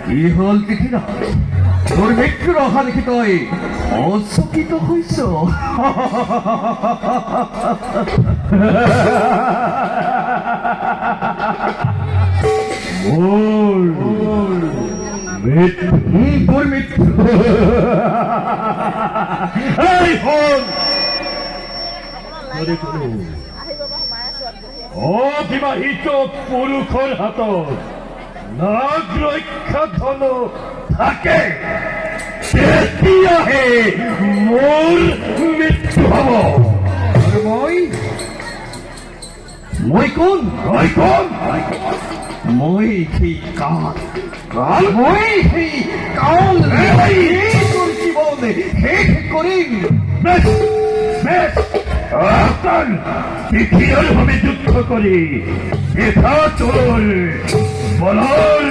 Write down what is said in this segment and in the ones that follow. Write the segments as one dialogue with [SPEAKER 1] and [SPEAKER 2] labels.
[SPEAKER 1] কি হল দেখি না তোর মৃত্যুর অহা দেখি তই অচকিত হইছ তোর মৃত্যু
[SPEAKER 2] অবিবাহিত পুরুষৰ হাতত নাগ ৰক্ষা ধন থাকে তেতিয়াহে মোৰ মৃত্যু হব।
[SPEAKER 1] মই কোন মই সেই কাল মই সেই কাল তোর জীবনে শেষ করিম।
[SPEAKER 2] তৃতীয়ৰ ভাৱে যুদ্ধ কৰি এটা তোৰ বলৰ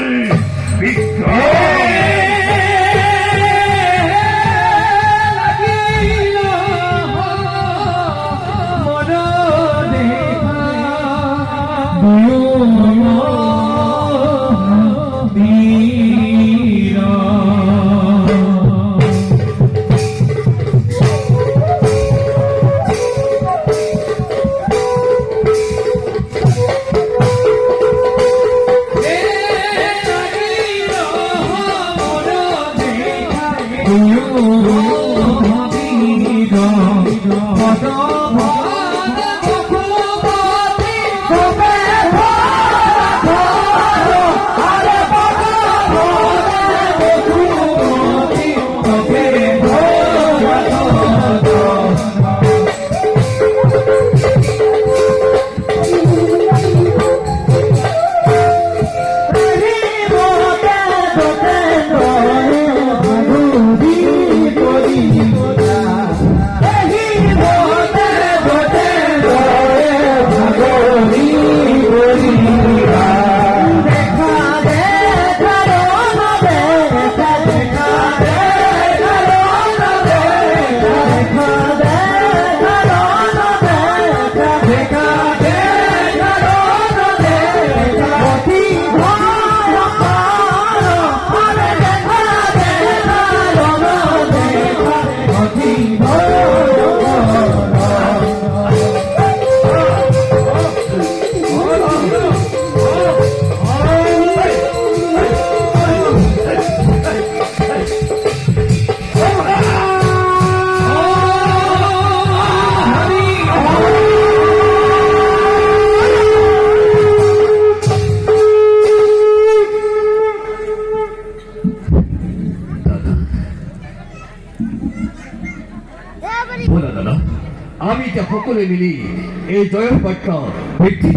[SPEAKER 1] আমি যে সকলে মিলি এই জয়ৰ বাক্য বৃদ্ধি